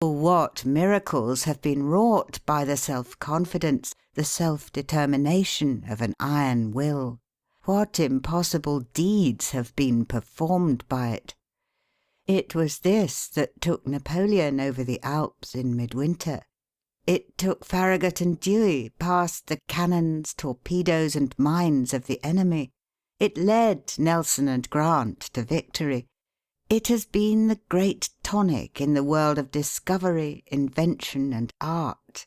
what miracles have been wrought by the self-confidence, the self-determination of an iron will! What impossible deeds have been performed by it! It was this that took Napoleon over the Alps in midwinter. It took Farragut and Dewey past the cannons, torpedoes, and mines of the enemy. It led Nelson and Grant to victory. It has been the great tonic in the world of discovery, invention, and art.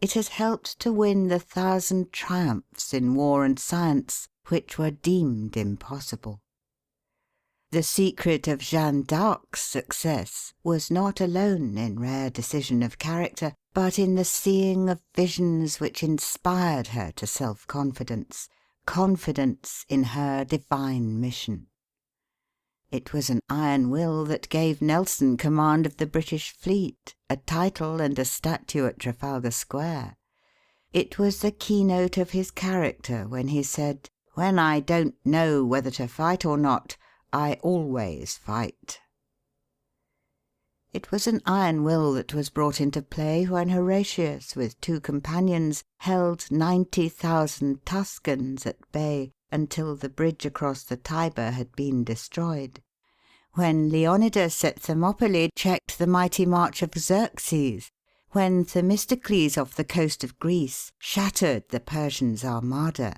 It has helped to win the 1,000 triumphs in war and science which were deemed impossible. The secret of Jeanne d'Arc's success was not alone in rare decision of character, but in the seeing of visions which inspired her to self-confidence, confidence in her divine mission. It was an iron will that gave Nelson command of the British fleet, a title and a statue at Trafalgar Square. It was the keynote of his character when he said, "When I don't know whether to fight or not, I always fight." It was an iron will that was brought into play when Horatius, with 2 companions, held 90,000 Tuscans at bay until the bridge across the Tiber had been destroyed; when Leonidas at Thermopylae checked the mighty march of Xerxes; when Themistocles off the coast of Greece shattered the Persians' armada;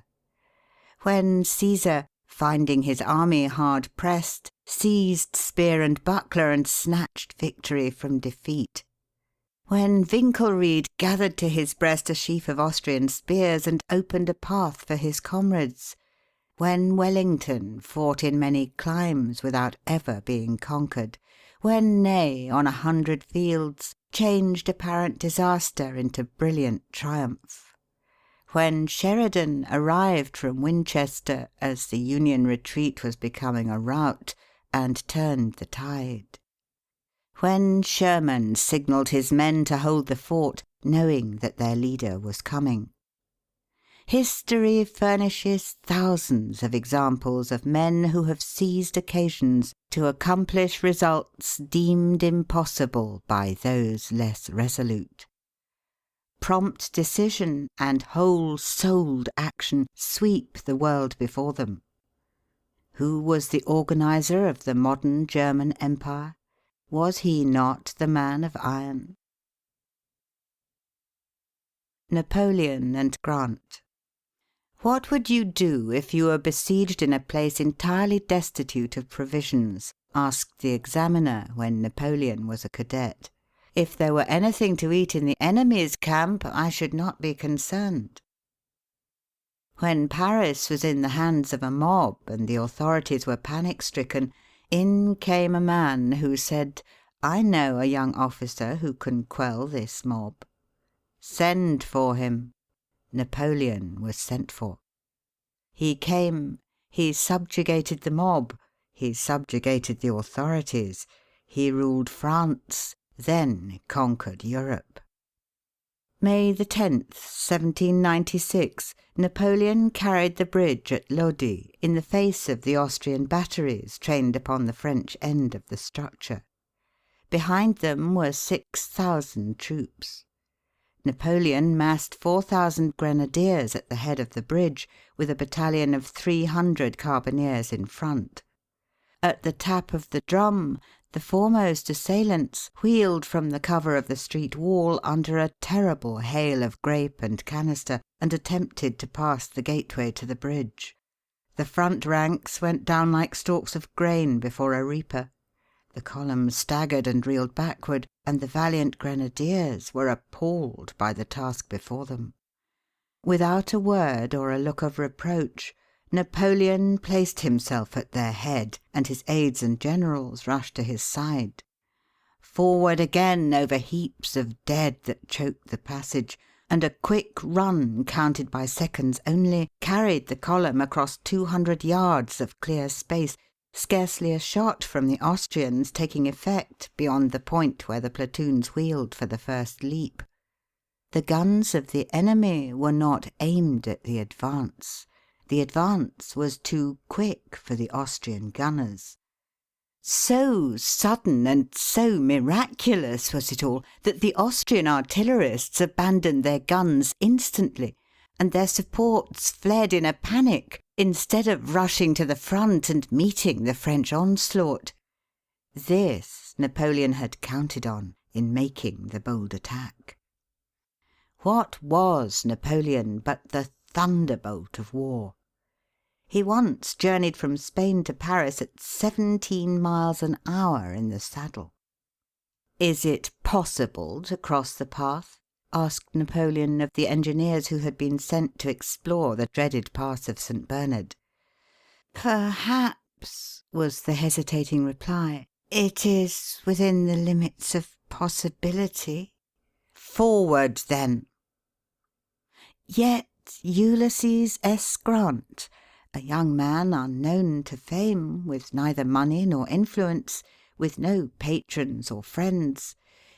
when Caesar, finding his army hard pressed, seized spear and buckler and snatched victory from defeat; when Winkelried gathered to his breast a sheaf of Austrian spears and opened a path for his comrades; when Wellington fought in many climes without ever being conquered; when Ney, on 100 fields, changed apparent disaster into brilliant triumph; when Sheridan arrived from Winchester as the Union retreat was becoming a rout, and turned the tide; when Sherman signalled his men to hold the fort, knowing that their leader was coming. History furnishes thousands of examples of men who have seized occasions to accomplish results deemed impossible by those less resolute. Prompt decision and whole-souled action sweep the world before them. Who was the organizer of the modern German Empire? Was he not the man of iron? Napoleon and Grant. What would you do if you were besieged in a place entirely destitute of provisions? Asked the examiner when Napoleon was a cadet. If there were anything to eat in the enemy's camp, I should not be concerned. When Paris was in the hands of a mob and the authorities were panic-stricken, in came a man who said, "I know a young officer who can quell this mob." "Send for him." Napoleon was sent for. He came. He subjugated the mob. He subjugated the authorities. He ruled France, then conquered Europe. May 10th, 1796, Napoleon carried the bridge at Lodi in the face of the Austrian batteries trained upon the French end of the structure. Behind them were 6,000 troops. Napoleon massed 4,000 grenadiers at the head of the bridge, with a battalion of 300 carbineers in front. At the tap of the drum, the foremost assailants wheeled from the cover of the street wall under a terrible hail of grape and canister, and attempted to pass the gateway to the bridge. The front ranks went down like stalks of grain before a reaper. The column staggered and reeled backward, and the valiant grenadiers were appalled by the task before them. Without a word or a look of reproach, Napoleon placed himself at their head, and his aides and generals rushed to his side. Forward again over heaps of dead that choked the passage, and a quick run, counted by seconds only, carried the column across 200 yards of clear space, scarcely a shot from the Austrians taking effect beyond the point where the platoons wheeled for the first leap. The guns of the enemy were not aimed at the advance. The advance was too quick for the Austrian gunners. So sudden and so miraculous was it all that the Austrian artillerists abandoned their guns instantly, and their supports fled in a panic instead of rushing to the front and meeting the French onslaught. This Napoleon had counted on in making the bold attack. What was Napoleon but the thunderbolt of war? He once journeyed from Spain to Paris at 17 miles an hour in the saddle. "Is it possible to cross the path?" asked Napoleon of the engineers who had been sent to explore the dreaded pass of St. Bernard. "Perhaps," was the hesitating reply. "It is within the limits of possibility." "Forward, then!" Yet Ulysses S. Grant, a young man unknown to fame, with neither money nor influence, with no patrons or friends,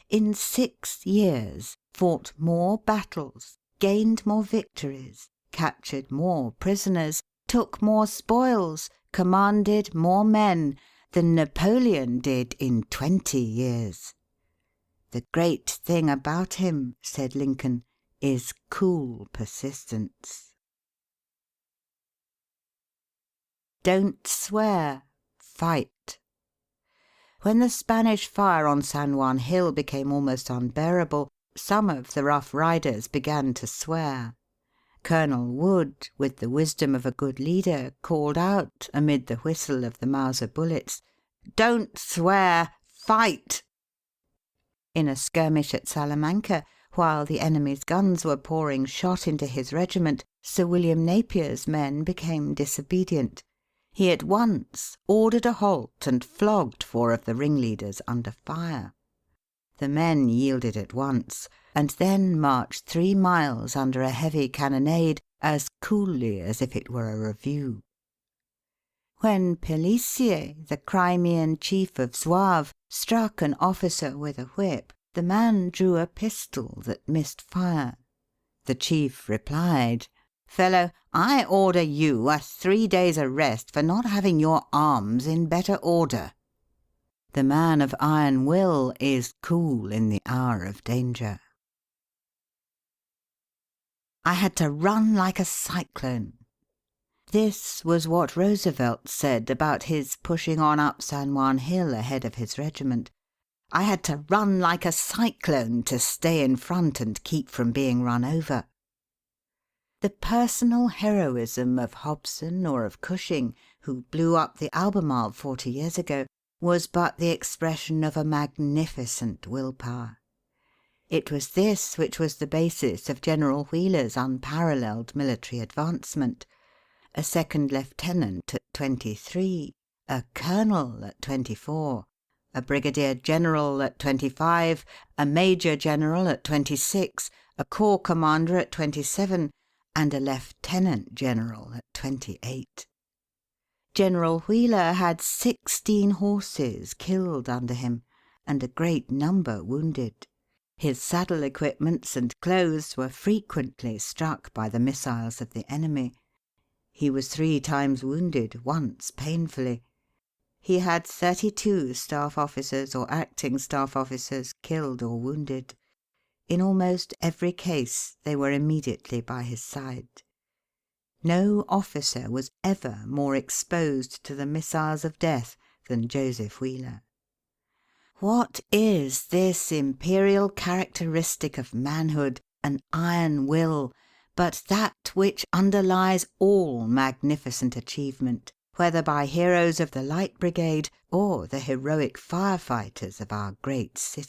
in 6 years fought more battles, gained more victories, captured more prisoners, took more spoils, commanded more men than Napoleon did in 20 years. "The great thing about him," said Lincoln, "is cool persistence." Don't swear. Fight. When the Spanish fire on San Juan Hill became almost unbearable, some of the Rough Riders began to swear. Colonel Wood, with the wisdom of a good leader, called out, amid the whistle of the Mauser bullets, "Don't swear. Fight!" In a skirmish at Salamanca, while the enemy's guns were pouring shot into his regiment, Sir William Napier's men became disobedient. He at once ordered a halt and flogged 4 of the ringleaders under fire. The men yielded at once, and then marched 3 miles under a heavy cannonade as coolly as if it were a review. When Pélissier, the Crimean chief of Zouaves, struck an officer with a whip, the man drew a pistol that missed fire. The chief replied, "Fellow, I order you a 3 days' arrest for not having your arms in better order." The man of iron will is cool in the hour of danger. "I had to run like a cyclone." This was what Roosevelt said about his pushing on up San Juan Hill ahead of his regiment. "I had to run like a cyclone to stay in front and keep from being run over." The personal heroism of Hobson or of Cushing, who blew up the Albemarle 40 years ago, was but the expression of a magnificent will power. It was this which was the basis of General Wheeler's unparalleled military advancement. A second lieutenant at 23, a colonel at 24, a brigadier general at 25, a major general at 26, a corps commander at 27, and a lieutenant general at 28. General Wheeler had 16 horses killed under him, and a great number wounded. His saddle equipments and clothes were frequently struck by the missiles of the enemy. He was 3 times wounded, once painfully. He had 32 staff officers or acting staff officers killed or wounded. In almost every case they were immediately by his side. No officer was ever more exposed to the missiles of death than Joseph Wheeler. What is this imperial characteristic of manhood, an iron will, but that which underlies all magnificent achievement, whether by heroes of the Light Brigade or the heroic firefighters of our great city?